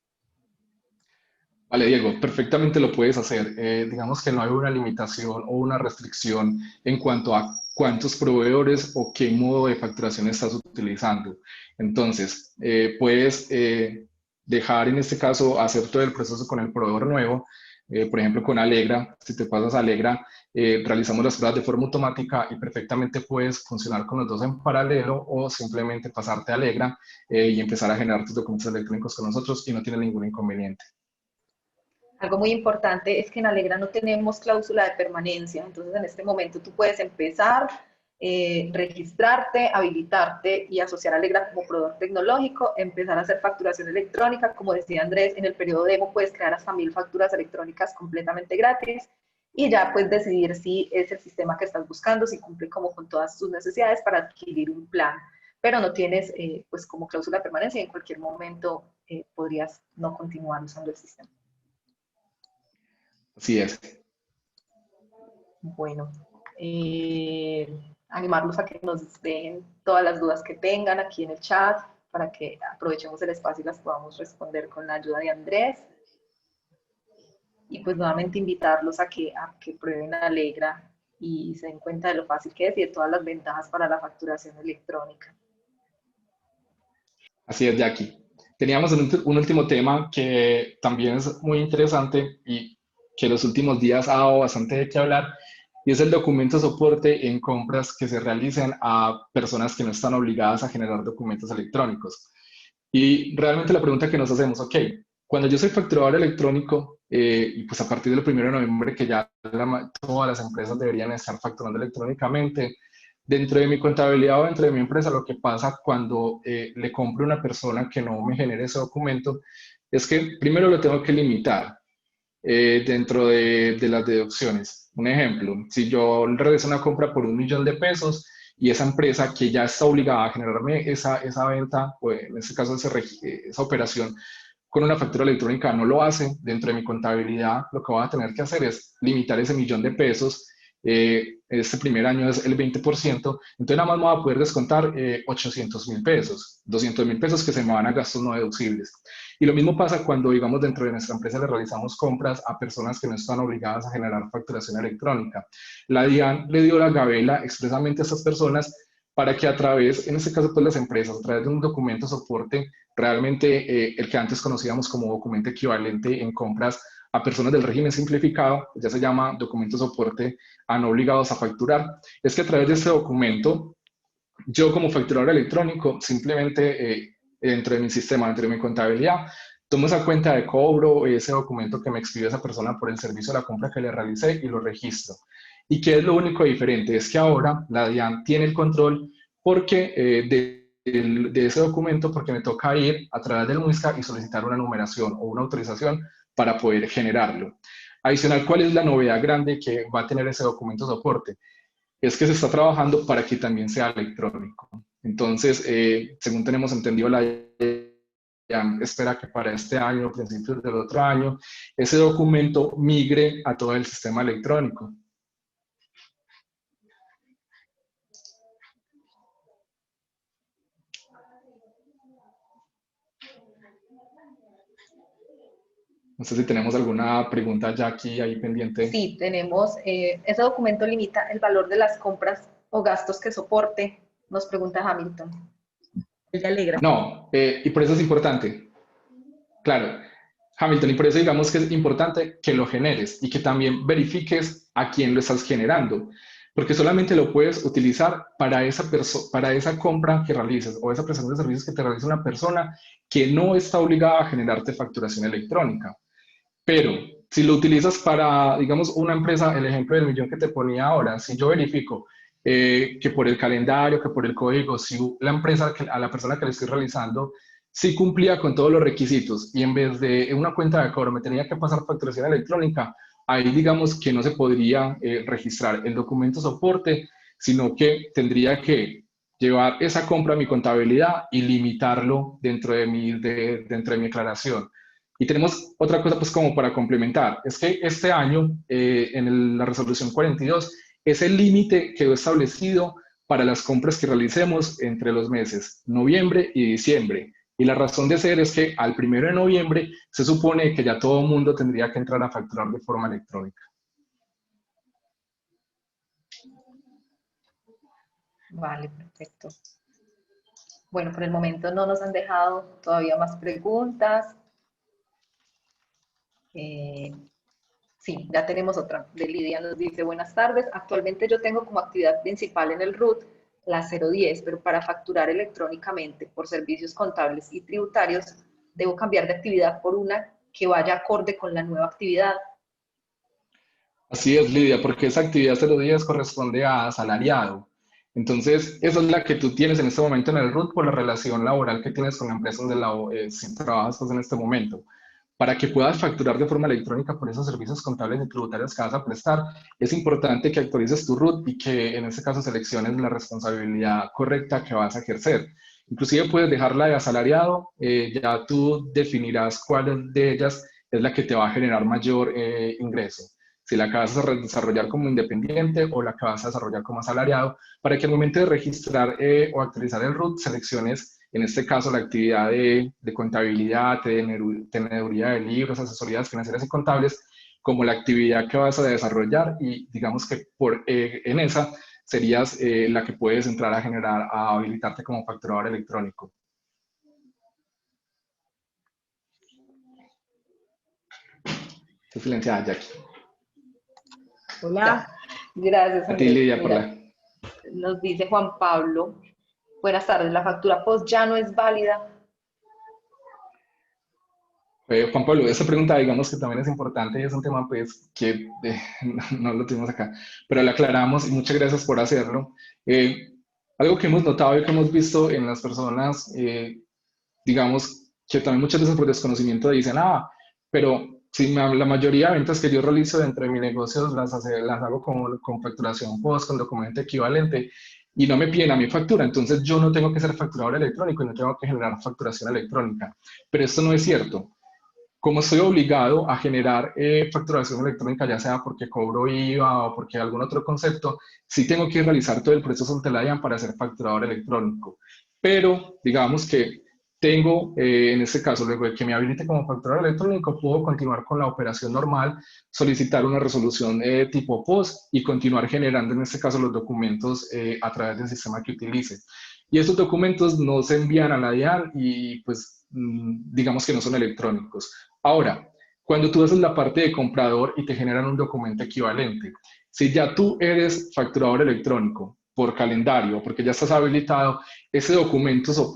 Vale, Diego, perfectamente lo puedes hacer. Digamos que no hay una limitación o una restricción en cuanto a cuántos proveedores o qué modo de facturación estás utilizando. Entonces, puedes dejar en este caso hacer todo el proceso con el proveedor nuevo. Por ejemplo, con Alegra, si te pasas a Alegra, realizamos las pruebas de forma automática y perfectamente puedes funcionar con los dos en paralelo o simplemente pasarte a Alegra y empezar a generar tus documentos electrónicos con nosotros y no tiene ningún inconveniente. Algo muy importante es que en Alegra no tenemos cláusula de permanencia, entonces en este momento tú puedes empezar, registrarte, habilitarte y asociar a Alegra como proveedor tecnológico, empezar a hacer facturación electrónica, como decía Andrés, en el periodo demo puedes crear hasta 1000 facturas electrónicas completamente gratis y ya puedes decidir si es el sistema que estás buscando, si cumple como con todas tus necesidades para adquirir un plan, pero no tienes pues como cláusula de permanencia y en cualquier momento podrías no continuar usando el sistema. Así es. Bueno, animarlos a que nos dejen todas las dudas que tengan aquí en el chat para que aprovechemos el espacio y las podamos responder con la ayuda de Andrés. Y pues nuevamente invitarlos a que prueben Alegra y se den cuenta de lo fácil que es y de todas las ventajas para la facturación electrónica. Así es, Jackie. Teníamos un último tema que también es muy interesante y que los últimos días ha dado bastante de qué hablar, y es el documento de soporte en compras que se realicen a personas que no están obligadas a generar documentos electrónicos. Y realmente la pregunta que nos hacemos, ok, cuando yo soy facturador electrónico, y pues a partir del 1 de noviembre que ya todas las empresas deberían estar facturando electrónicamente, dentro de mi contabilidad o dentro de mi empresa, lo que pasa cuando le compro a una persona que no me genere ese documento es que primero lo tengo que limitar dentro de las deducciones. Un ejemplo, si yo realizo una compra por 1 millón de pesos y esa empresa que ya está obligada a generarme esa venta, o en este caso esa operación con una factura electrónica no lo hace, dentro de mi contabilidad lo que voy a tener que hacer es limitar ese 1 millón de pesos. Este primer año es el 20%, entonces nada más me voy a poder descontar 800.000 pesos, 200.000 pesos que se me van a gastos no deducibles. Y lo mismo pasa cuando, digamos, dentro de nuestra empresa le realizamos compras a personas que no están obligadas a generar facturación electrónica. La DIAN le dio la gabela expresamente a estas personas para que a través, en este caso, pues las empresas, a través de un documento soporte, realmente el que antes conocíamos como documento equivalente en compras a personas del régimen simplificado, ya se llama documento soporte a no obligados a facturar, es que a través de este documento, yo como facturador electrónico, simplemente dentro de mi sistema, dentro de mi contabilidad, tomo esa cuenta de cobro, ese documento que me expidió esa persona por el servicio de la compra que le realicé y lo registro. ¿Y qué es lo único diferente? Es que ahora la DIAN tiene el control porque de ese documento, porque me toca ir a través del MUISCA y solicitar una numeración o una autorización para poder generarlo. Adicional, ¿cuál es la novedad grande que va a tener ese documento soporte? Es que se está trabajando para que también sea electrónico. Entonces, según tenemos entendido, la espera que para este año, principios del otro año, ese documento migre a todo el sistema electrónico. No sé si tenemos alguna pregunta ya aquí ahí pendiente. Sí, tenemos, ese documento limita el valor de las compras o gastos que soporte, nos pregunta Hamilton. Ella alegra. No, y por eso es importante. Claro, Hamilton, y por eso digamos que es importante que lo generes y que también verifiques a quién lo estás generando, porque solamente lo puedes utilizar para esa compra que realices o esa prestación de servicios que te realiza una persona que no está obligada a generarte facturación electrónica. Pero si lo utilizas para, digamos, una empresa, el ejemplo del millón que te ponía ahora, si yo verifico que por el calendario, que por el código, si la empresa, a la persona que le estoy realizando, si cumplía con todos los requisitos y en vez de una cuenta de cobro me tenía que pasar facturación electrónica, ahí digamos que no se podría registrar el documento soporte, sino que tendría que llevar esa compra a mi contabilidad y limitarlo dentro de mi declaración. Y tenemos otra cosa, pues como para complementar, es que este año, la resolución 42, es el límite quedó establecido para las compras que realicemos entre los meses noviembre y diciembre. Y la razón de ser es que al 1 de noviembre se supone que ya todo el mundo tendría que entrar a facturar de forma electrónica. Vale, perfecto. Bueno, por el momento no nos han dejado todavía más preguntas. Sí, ya tenemos otra. De Lidia nos dice, buenas tardes. Actualmente yo tengo como actividad principal en el RUT la 010, pero para facturar electrónicamente por servicios contables y tributarios, debo cambiar de actividad por una que vaya acorde con la nueva actividad. Así es, Lidia, porque esa actividad 010 corresponde a asalariado. Entonces, esa es la que tú tienes en este momento en el RUT por la relación laboral que tienes con la empresa donde si trabajas pues, en este momento. Para que puedas facturar de forma electrónica por esos servicios contables y tributarios que vas a prestar, es importante que actualices tu RUT y que en este caso selecciones la responsabilidad correcta que vas a ejercer. Inclusive puedes dejarla de asalariado, ya tú definirás cuál de ellas es la que te va a generar mayor ingreso. Si la que vas a desarrollar como independiente o la que vas a desarrollar como asalariado, para que al momento de registrar o actualizar el RUT selecciones en este caso la actividad de contabilidad, teneduría de libros, asesorías financieras y contables, como la actividad que vas a desarrollar y digamos que en esa serías la que puedes entrar a generar, a habilitarte como facturador electrónico. Estoy silenciada, Jackie. Hola. Ya. Gracias, A ti, Andrés. Lidia, por Mira, nos dice Juan Pablo, buenas tardes, la factura post ya no es válida. Juan Pablo, esa pregunta digamos que también es importante y es un tema pues que no lo tuvimos acá, pero la aclaramos y muchas gracias por hacerlo. Algo que hemos notado y que hemos visto en las personas, digamos que también muchas veces por desconocimiento dicen, pero si la mayoría de ventas que yo realizo dentro de mi negocio las hago con facturación post, con documento equivalente y no me piden a mi factura, entonces yo no tengo que ser facturador electrónico y no tengo que generar facturación electrónica. Pero esto no es cierto. Como estoy obligado a generar facturación electrónica, ya sea porque cobro IVA o porque algún otro concepto, sí tengo que realizar todo el proceso ante la DIAN para ser facturador electrónico. Pero digamos que tengo, en este caso, luego de que me habilite como facturador electrónico, puedo continuar con la operación normal, solicitar una resolución tipo POS y continuar generando, en este caso, los documentos a través del sistema que utilice. Y estos documentos no se envían a la DIAN y pues digamos que no son electrónicos. Ahora, cuando tú haces la parte de comprador y te generan un documento equivalente, si ya tú eres facturador electrónico por calendario, porque ya estás habilitado, ese documento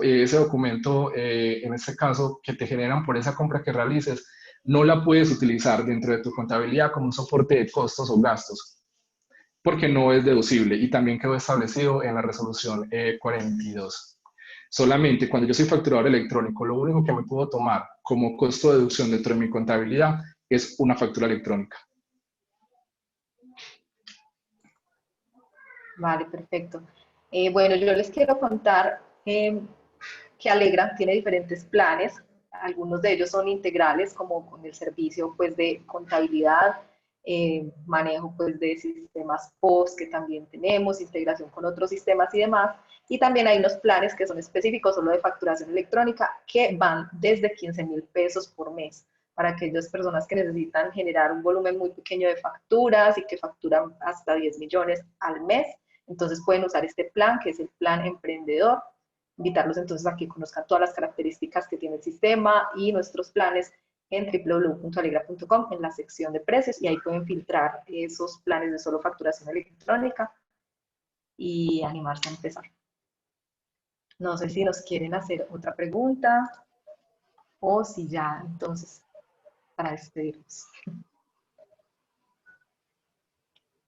en este caso, que te generan por esa compra que realices, no la puedes utilizar dentro de tu contabilidad como un soporte de costos o gastos, porque no es deducible y también quedó establecido en la resolución 42. Solamente cuando yo soy facturador electrónico, lo único que me puedo tomar como costo de deducción dentro de mi contabilidad es una factura electrónica. Vale, perfecto. Bueno, yo les quiero contar que Alegra tiene diferentes planes. Algunos de ellos son integrales, como con el servicio pues, de contabilidad, manejo pues, de sistemas POS que también tenemos, integración con otros sistemas y demás. Y también hay unos planes que son específicos solo de facturación electrónica que van desde 15,000 pesos por mes para aquellas personas que necesitan generar un volumen muy pequeño de facturas y que facturan hasta 10 millones al mes. Entonces pueden usar este plan, que es el plan emprendedor. Invitarlos entonces a que conozcan todas las características que tiene el sistema y nuestros planes en www.alegra.com en la sección de precios, y ahí pueden filtrar esos planes de solo facturación electrónica y animarse a empezar. No sé si nos quieren hacer otra pregunta o si ya, entonces, para despedirnos.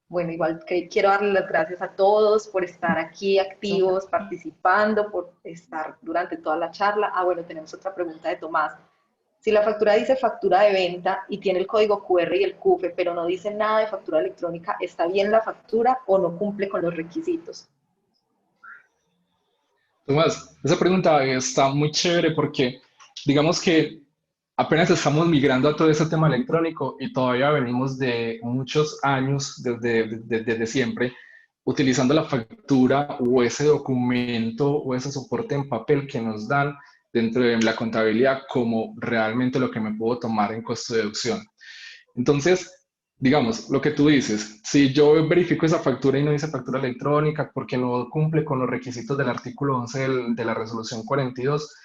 Bueno, igual que quiero darle las gracias a todos por estar aquí activos, participando, por estar durante toda la charla. Ah, bueno, tenemos otra pregunta de Tomás. Si la factura dice factura de venta y tiene el código QR y el CUFE, pero no dice nada de factura electrónica, ¿está bien la factura o no cumple con los requisitos? Tomás, esa pregunta está muy chévere porque digamos que apenas estamos migrando a todo ese tema electrónico y todavía venimos de muchos años, desde siempre, utilizando la factura o ese documento o ese soporte en papel que nos dan dentro de la contabilidad como realmente lo que me puedo tomar en costo de deducción. Entonces, digamos, lo que tú dices, si yo verifico esa factura y no dice factura electrónica porque no cumple con los requisitos del artículo 11 de la resolución 42,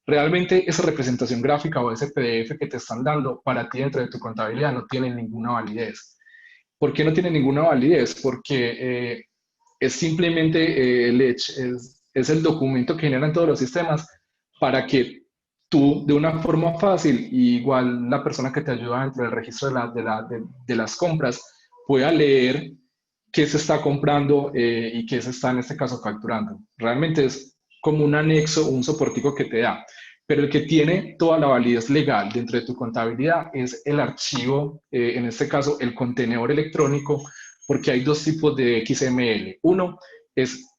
realmente esa representación gráfica o ese PDF que te están dando para ti dentro de tu contabilidad no tiene ninguna validez. ¿Por qué no tiene ninguna validez? Porque es simplemente es el documento que generan todos los sistemas para que tú, de una forma fácil, y igual la persona que te ayuda dentro del registro de las compras, pueda leer qué se está comprando y qué se está en este caso facturando. Realmente es como un anexo, un soportico que te da. Pero el que tiene toda la validez legal dentro de tu contabilidad es el archivo, en este caso el contenedor electrónico, porque hay dos tipos de XML. Uno es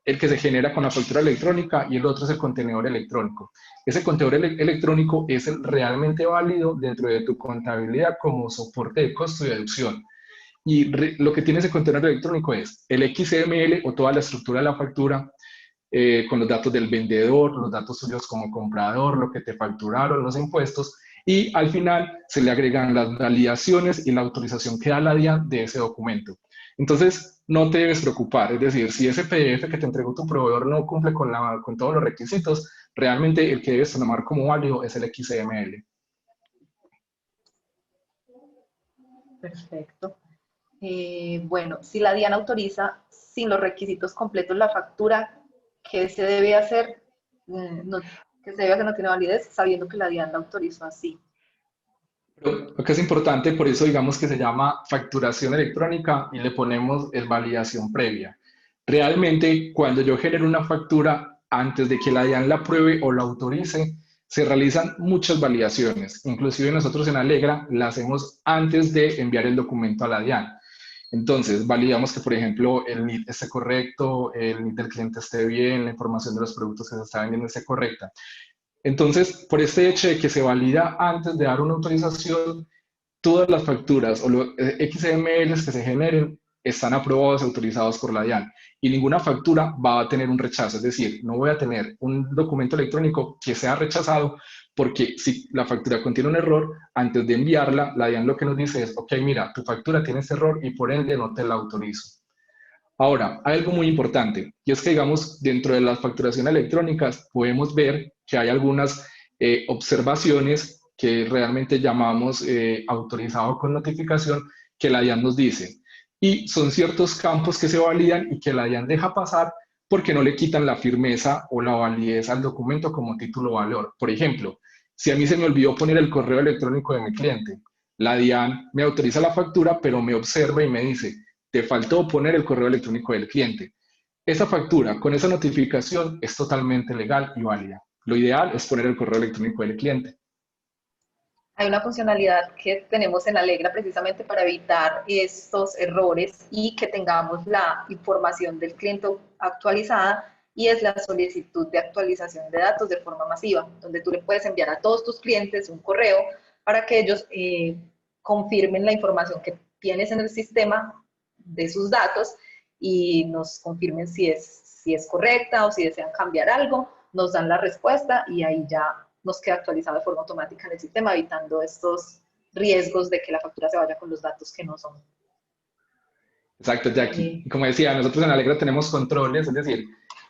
el que se genera con la factura electrónica y el otro es el contenedor electrónico. Ese contenedor electrónico es el realmente válido dentro de tu contabilidad como soporte de costo y deducción. Y lo que tiene ese contenedor electrónico es el XML o toda la estructura de la factura, con los datos del vendedor, los datos suyos como comprador, lo que te facturaron, los impuestos, y al final se le agregan las validaciones y la autorización que da la DIAN de ese documento. Entonces, no te debes preocupar, es decir, si ese PDF que te entregó tu proveedor no cumple con todos los requisitos, realmente el que debes tomar como válido es el XML. Perfecto. Bueno, si la DIAN autoriza sin los requisitos completos la factura, ¿qué se debe hacer? ¿Qué se debe hacer? No tiene validez, sabiendo que la DIAN la autorizó así. Pero lo que es importante, por eso digamos que se llama facturación electrónica y le ponemos el validación previa. Realmente, cuando yo genero una factura, antes de que la DIAN la apruebe o la autorice, se realizan muchas validaciones. Inclusive nosotros en Alegra la hacemos antes de enviar el documento a la DIAN. Entonces, validamos que, por ejemplo, el NIT esté correcto, el NIT del cliente esté bien, la información de los productos que se está vendiendo esté correcta. Entonces, por este hecho de que se valida antes de dar una autorización, todas las facturas o los XMLs que se generen están aprobados y autorizados por la DIAN y ninguna factura va a tener un rechazo. Es decir, no voy a tener un documento electrónico que sea rechazado porque si la factura contiene un error, antes de enviarla, la DIAN lo que nos dice es, ok, mira, tu factura tiene este error y por ende no te la autorizo. Ahora, hay algo muy importante, y es que, digamos, dentro de las facturaciones electrónicas podemos ver que hay algunas observaciones que realmente llamamos autorizado con notificación, que la DIAN nos dice. Y son ciertos campos que se validan y que la DIAN deja pasar porque no le quitan la firmeza o la validez al documento como título o valor. Por ejemplo, si a mí se me olvidó poner el correo electrónico de mi cliente, la DIAN me autoriza la factura, pero me observa y me dice, te faltó poner el correo electrónico del cliente. Esa factura con esa notificación es totalmente legal y válida. Lo ideal es poner el correo electrónico del cliente. Hay una funcionalidad que tenemos en Alegra precisamente para evitar estos errores y que tengamos la información del cliente actualizada, y es la solicitud de actualización de datos de forma masiva, donde tú le puedes enviar a todos tus clientes un correo para que ellos confirmen la información que tienes en el sistema de sus datos y nos confirmen si es correcta o si desean cambiar algo, nos dan la respuesta y ahí ya nos queda actualizado de forma automática en el sistema, evitando estos riesgos de que la factura se vaya con los datos que no son. Exacto, Jackie. Como decía, nosotros en Alegra tenemos controles, es decir,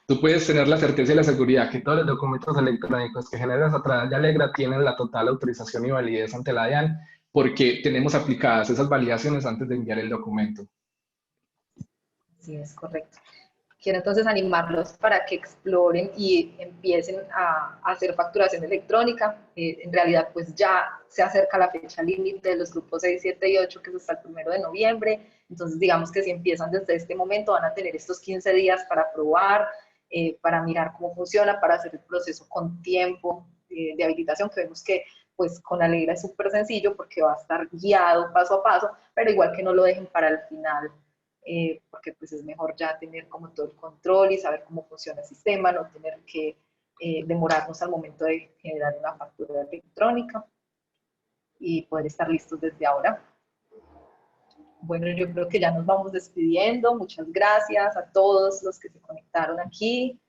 tú puedes tener la certeza y la seguridad que todos los documentos electrónicos que generas a través de Alegra tienen la total autorización y validez ante la DIAN, porque tenemos aplicadas esas validaciones antes de enviar el documento. Sí, es correcto. Quiero entonces animarlos para que exploren y empiecen a hacer facturación electrónica. En realidad, pues ya se acerca la fecha límite de los grupos 6, 7 y 8, que es hasta el 1 de noviembre. Entonces, digamos que si empiezan desde este momento, van a tener estos 15 días para probar, para mirar cómo funciona, para hacer el proceso con tiempo de habilitación, que vemos que pues con Alegra es súper sencillo porque va a estar guiado paso a paso, pero igual que no lo dejen para el final, porque pues es mejor ya tener como todo el control y saber cómo funciona el sistema, no tener que demorarnos al momento de generar una factura electrónica y poder estar listos desde ahora. Bueno, yo creo que ya nos vamos despidiendo. Muchas gracias a todos los que se conectaron aquí.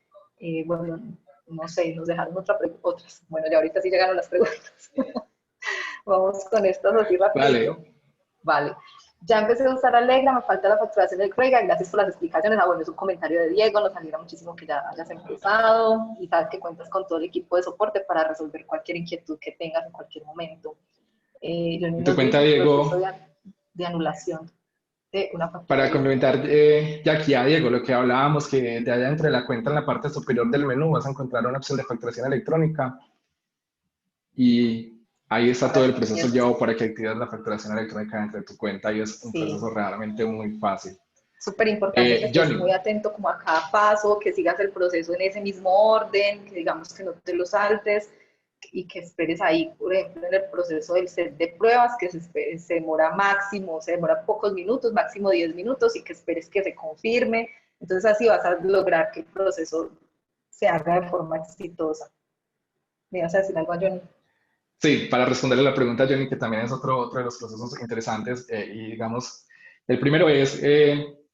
Bueno, no sé, nos dejaron otras. Bueno, ya ahorita sí llegaron las preguntas. Vamos con estas así rapidito. Vale. Ya empecé a usar Alegra, me falta la facturación electrónica. Gracias por las explicaciones. Bueno, es un comentario de Diego, nos alegra muchísimo que ya hayas empezado y sabes que cuentas con todo el equipo de soporte para resolver cualquier inquietud que tengas en cualquier momento. En tu cuenta, Diego, de anulación de una factura. Para complementar, Jackie, a Diego, lo que hablábamos, que de allá entre la cuenta en la parte superior del menú vas a encontrar una opción de facturación electrónica y ahí está todo el proceso llevado para que actives la facturación electrónica dentro de tu cuenta y es un proceso realmente muy fácil. Súper importante que estés muy atento como a cada paso, que sigas el proceso en ese mismo orden, que digamos que no te lo saltes y que esperes ahí, por ejemplo, en el proceso del set de pruebas, que se demora máximo, se demora pocos minutos, máximo 10 minutos, y que esperes que se confirme. Entonces así vas a lograr que el proceso se haga de forma exitosa. ¿Me vas a decir algo a Johnny? Sí, para responderle la pregunta a Johnny, que también es otro de los procesos interesantes, y digamos, el primero es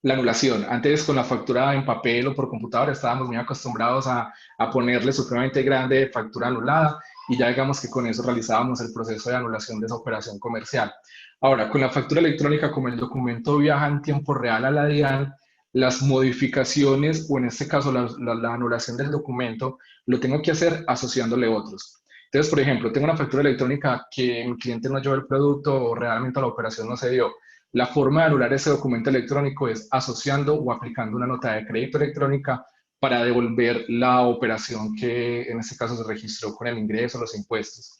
la anulación. Antes con la factura en papel o por computadora estábamos muy acostumbrados a ponerle supremamente grande factura anulada y ya digamos que con eso realizábamos el proceso de anulación de esa operación comercial. Ahora, con la factura electrónica, como el documento viaja en tiempo real a la DIAN, las modificaciones o en este caso la anulación del documento lo tengo que hacer asociándole otros. Entonces, por ejemplo, tengo una factura electrónica que mi cliente no llevó el producto o realmente la operación no se dio. La forma de anular ese documento electrónico es asociando o aplicando una nota de crédito electrónica para devolver la operación que en este caso se registró con el ingreso, los impuestos.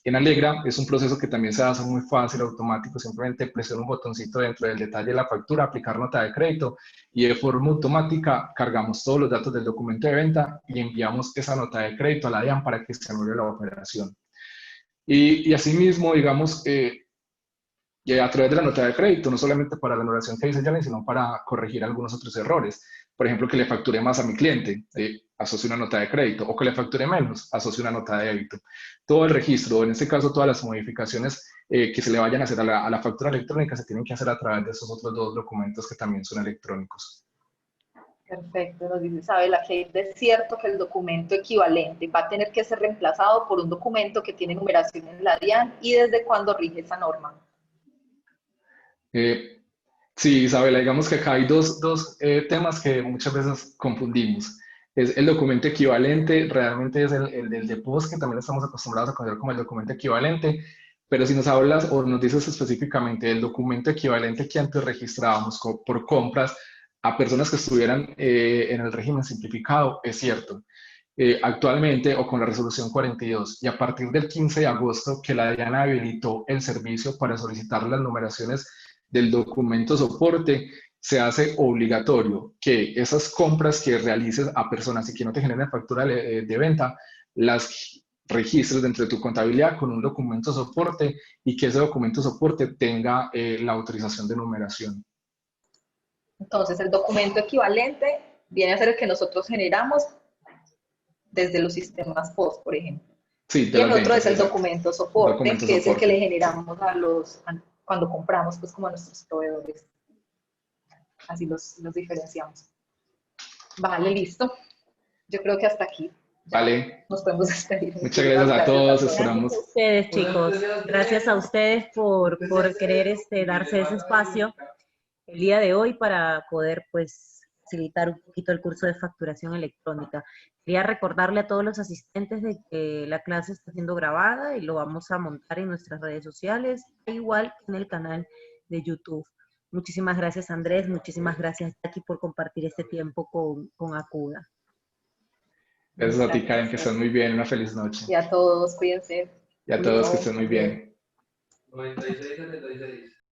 En Alegra es un proceso que también se hace muy fácil, automático, simplemente presiono un botoncito dentro del detalle de la factura, aplicar nota de crédito y de forma automática cargamos todos los datos del documento de venta y enviamos esa nota de crédito a la DIAN para que se anule la operación. Y asimismo, digamos, y a través de la nota de crédito, no solamente para la anulación que dice Jalen, sino para corregir algunos otros errores. Por ejemplo, que le facture más a mi cliente, asocio una nota de crédito, o que le facture menos, asocio una nota de débito. Todo el registro, en este caso todas las modificaciones que se le vayan a hacer a la factura electrónica se tienen que hacer a través de esos otros dos documentos que también son electrónicos. Perfecto, nos dice Isabela que es cierto que el documento equivalente va a tener que ser reemplazado por un documento que tiene numeración en la DIAN y desde cuándo rige esa norma. Sí, Isabela, digamos que acá hay dos temas que muchas veces confundimos. Es el documento equivalente, realmente es el del DEPOS, que también estamos acostumbrados a conocer como el documento equivalente, pero si nos hablas o nos dices específicamente del documento equivalente que antes registrábamos por compras a personas que estuvieran en el régimen simplificado, es cierto. Actualmente o con la resolución 42 y a partir del 15 de agosto que la DIAN habilitó el servicio para solicitar las numeraciones del documento soporte, se hace obligatorio que esas compras que realices a personas y que no te generen factura de venta, las registres dentro de tu contabilidad con un documento soporte y que ese documento soporte tenga la autorización de numeración. Entonces, el documento equivalente viene a ser el que nosotros generamos desde los sistemas POS, por ejemplo. Sí, y el otro es el documento soporte, que es el que le generamos cuando compramos, pues como a nuestros proveedores. Así los diferenciamos. Vale, listo. Yo creo que hasta aquí. Vale, Nos podemos despedir. muchas gracias a todos, esperamos. Gracias a ustedes, chicos. Gracias a ustedes por querer darse ese espacio el día de hoy para poder, pues, facilitar un poquito el curso de facturación electrónica. Quería recordarle a todos los asistentes de que la clase está siendo grabada y lo vamos a montar en nuestras redes sociales, igual que en el canal de YouTube. Muchísimas gracias, Andrés. Muchísimas gracias, Jackie, por compartir este tiempo con Acuda. Gracias a ti, Karen, que estén muy bien, una feliz noche. Y a todos, cuídense. Y a todos que estén muy bien. 96 a 76.